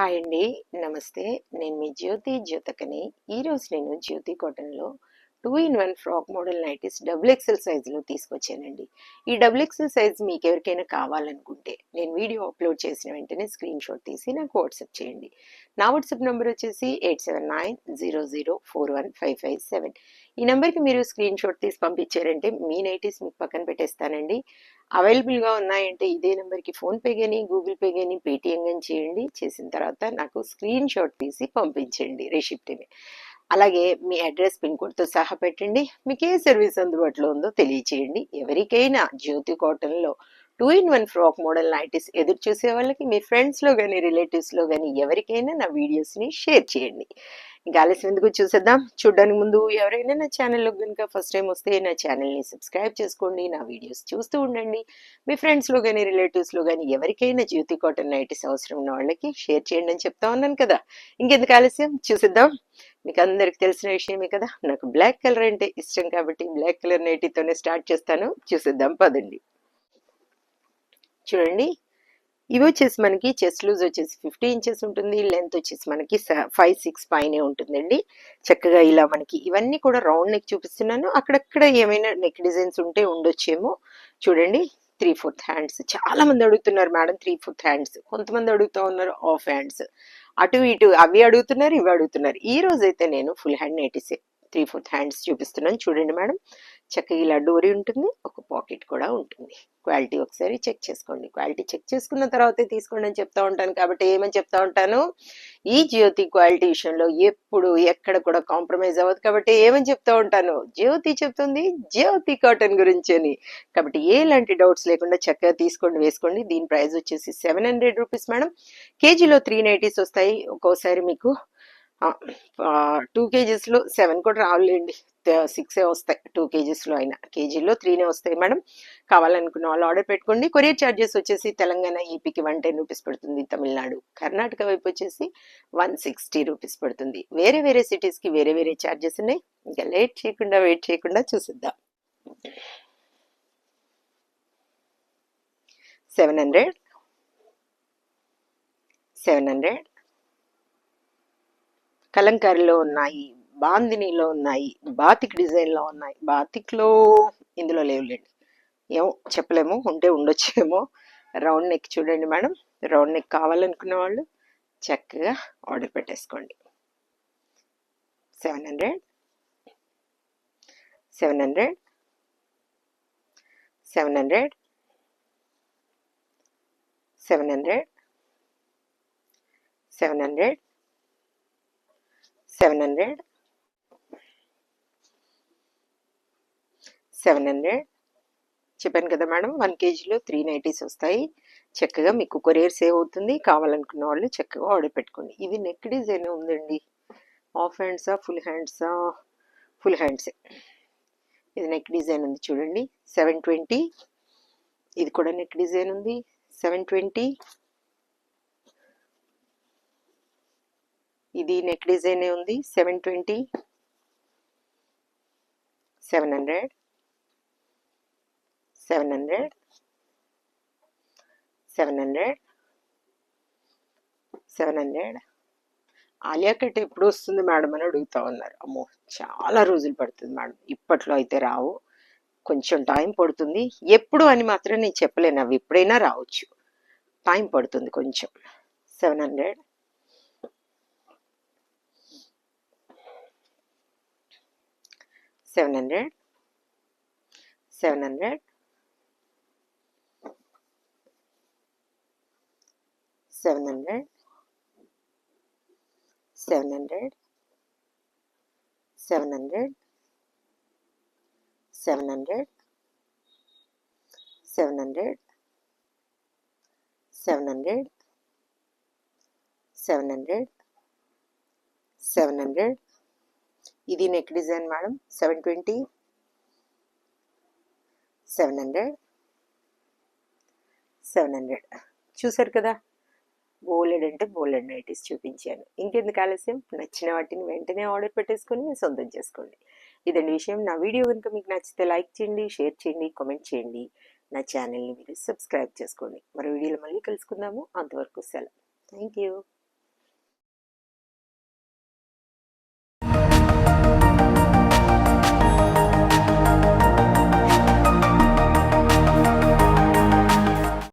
Hi అండి. నమస్తే. నేను మీ జ్యోతకని. ఈరోజు నేను జ్యోతి కాటన్‌లో 2 in 1 frock model nighties double XL సైజులో తీసుకొచ్చానండి. ఈ డబుల్ ఎక్సెల్ సైజ్ మీకెవరికైనా కావాలనుకుంటే నేను వీడియో అప్లోడ్ చేసిన వెంటనే స్క్రీన్ షాట్ తీసి నాకు వాట్సాప్ చేయండి. నా వాట్సాప్ నంబర్ వచ్చేసి 8790041557. ఈ నెంబర్కి మీరు స్క్రీన్ షాట్ తీసి పంపించారంటే మీ నైటీస్ మీకు పక్కన పెట్టేస్తానండి. అవైలబుల్గా ఉన్నాయంటే ఇదే నెంబర్కి ఫోన్పే కానీ గూగుల్ పే కానీ పేటిఎం కానీ చేయండి. చేసిన తర్వాత నాకు స్క్రీన్ షాట్ తీసి పంపించండి రిసిప్ట్ని. అలాగే మీ అడ్రస్ పిన్ కోడ్తో సహా పెట్టండి. మీకు ఏ సర్వీస్ అందుబాటులో ఉందో తెలియచేయండి. ఎవరికైనా జ్యోతి కాటన్లో 2 ఇన్ 1 ఫ్రాక్ మోడల్ నైటీస్ ఎదురు చూసే వాళ్ళకి మీ ఫ్రెండ్స్లో కానీ రిలేటివ్స్లో కానీ ఎవరికైనా నా వీడియోస్ని షేర్ చేయండి. ఇంకా ఆలస్యం ఎందుకు చూసేద్దాం. చూడడానికి ముందు ఎవరైనా నా ఛానల్లో కనుక ఫస్ట్ టైం వస్తే నా ఛానల్ని సబ్స్క్రైబ్ చేసుకోండి. నా వీడియోస్ చూస్తూ ఉండండి. మీ ఫ్రెండ్స్లో కానీ రిలేటివ్స్లో కానీ ఎవరికైనా జ్యోతి కాటన్ నైటీస్ అవసరం ఉన్న వాళ్ళకి షేర్ చేయండి అని చెప్తా ఉన్నాను కదా. ఇంకెందుకు ఆలస్యం చూసేద్దాం. మీకు అందరికి తెలిసిన విషయమే కదా, నాకు బ్లాక్ కలర్ అంటే ఇష్టం కాబట్టి బ్లాక్ కలర్ నైటీతోనే స్టార్ట్ చేస్తాను. చూసేద్దాం పదండి. చూడండి, ఇవి వచ్చేసి మనకి చెస్ట్ లూజ్ వచ్చేసి 50 ఇంచెస్ ఉంటుంది. లెంత్ వచ్చేసి మనకి 5-6 పైనే ఉంటుందండి. చక్కగా ఇలా మనకి ఇవన్నీ కూడా రౌండ్ నెక్ చూపిస్తున్నాను. అక్కడక్కడ ఏమైనా నెక్ డిజైన్స్ ఉంటే ఉండొచ్చేమో. చూడండి, 3/4 హ్యాండ్స్. చాలా మంది అడుగుతున్నారు మేడం 3/4 హ్యాండ్స్, కొంతమంది అడుగుతూ ఉన్నారు హాఫ్ హ్యాండ్స్. అటు ఇటు అవి అడుగుతున్నారు, ఇవి అడుగుతున్నారు. ఈ రోజైతే నేను ఫుల్ హ్యాండ్ నైటీసే 3/4 హ్యాండ్స్ చూపిస్తున్నాను. చూడండి మేడం, చక్కగా ఇలా డోరీ ఉంటుంది, ఒక పాకెట్ కూడా ఉంటుంది. క్వాలిటీ ఒకసారి చెక్ చేసుకోండి. క్వాలిటీ చెక్ చేసుకున్న తర్వాతే తీసుకోండి అని చెప్తా ఉంటాను. కాబట్టి ఏమని చెప్తా ఉంటాను, ఈ జ్యోతి క్వాలిటీ విషయంలో ఎప్పుడు ఎక్కడ కూడా కాంప్రమైజ్ అవ్వదు. కాబట్టి ఏమని చెప్తా ఉంటాను, జ్యోతి చెప్తుంది జ్యోతి కాటన్ గురించి అని. కాబట్టి ఎలాంటి డౌట్స్ లేకుండా చక్కగా తీసుకోండి, వేసుకోండి. దీని ప్రైస్ వచ్చేసి 700 రూపీస్ మేడం. కేజీలో 3 నైటీస్ వస్తాయి. ఒక్కోసారి మీకు 2 కేజీస్లో 7 కూడా రావులేండి, 6 వస్తాయి. 2 కేజీస్లో అయినా కేజీలో 3 వస్తాయి మేడం. కావాలనుకున్న వాళ్ళు ఆర్డర్ పెట్టుకోండి. కొరియర్ ఛార్జెస్ వచ్చేసి తెలంగాణ ఏపీకి 110 రూపీస్ పడుతుంది. తమిళనాడు కర్ణాటక వైపు వచ్చేసి 160 రూపీస్ పడుతుంది. వేరే వేరే సిటీస్కి వేరే వేరే ఛార్జెస్ ఉన్నాయి. ఇంకా వెయిట్ చేయకుండా చూసిద్దాం. 700 కలంకారీలో ఉన్నాయి, బాందినీలో ఉన్నాయి, బాతిక్ డిజైన్లో ఉన్నాయి. బాతిక్లో ఇందులో లేవులేండి, ఏమో చెప్పలేము, ఉంటే ఉండొచ్చేమో. రౌండ్ నెక్ చూడండి మేడం. రౌండ్ నెక్ కావాలనుకున్న వాళ్ళు చక్కగా ఆర్డర్ పెట్టేసుకోండి. 700 700 700 700 700 700 700 చెప్పాను కదా మేడం. 1 కేజీలో 3 నైటీస్ వస్తాయి. చక్కగా మీకు కొరియర్ సేవ్ అవుతుంది. కావాలనుకున్న వాళ్ళు చక్కగా ఆర్డర్ పెట్టుకోండి. ఇది నెక్ డిజైన్ ఉందండి. హాఫ్ హ్యాండ్సా ఫుల్ హ్యాండ్సా? ఫుల్ హ్యాండ్సే. ఇది నెక్ డిజైన్ ఉంది చూడండి, 720. ఇది కూడా నెక్ డిజైన్ ఉంది, 720. ఇది నెక్ డిజైనే ఉంది, 720. 700 700 700 700 ఆలియా కట్ ఎప్పుడు వస్తుంది మేడం అని అడుగుతా ఉన్నారు. అమ్మో, చాలా రోజులు పడుతుంది మేడం. ఇప్పట్లో అయితే రావు, కొంచెం టైం పడుతుంది. ఎప్పుడు అని మాత్రం నేను చెప్పలేను, అవి ఎప్పుడైనా రావచ్చు, టైం పడుతుంది కొంచెం. 700 700 700 700 700 700 700 700 700 700 700 ఇది నెక్ డిజైన్ మేడం, 720 700 700 చూసారు కదా. బోలెడ్ అంటే బోలెడ్ నైటీస్ చూపించాను. ఇంకెందుకు ఆలస్యం, నచ్చిన వాటిని వెంటనే ఆర్డర్ పెట్టేసుకొని మీరు సొంతం చేసుకోండి. ఇదండి విషయం. నా వీడియో కనుక మీకు నచ్చితే లైక్ చేయండి, షేర్ చేయండి, కామెంట్ చేయండి. నా ఛానల్ని మీరు సబ్స్క్రైబ్ చేసుకోండి. మరో వీడియోలో మళ్ళీ కలుసుకుందాము. అంతవరకు సెలవు. Thank you.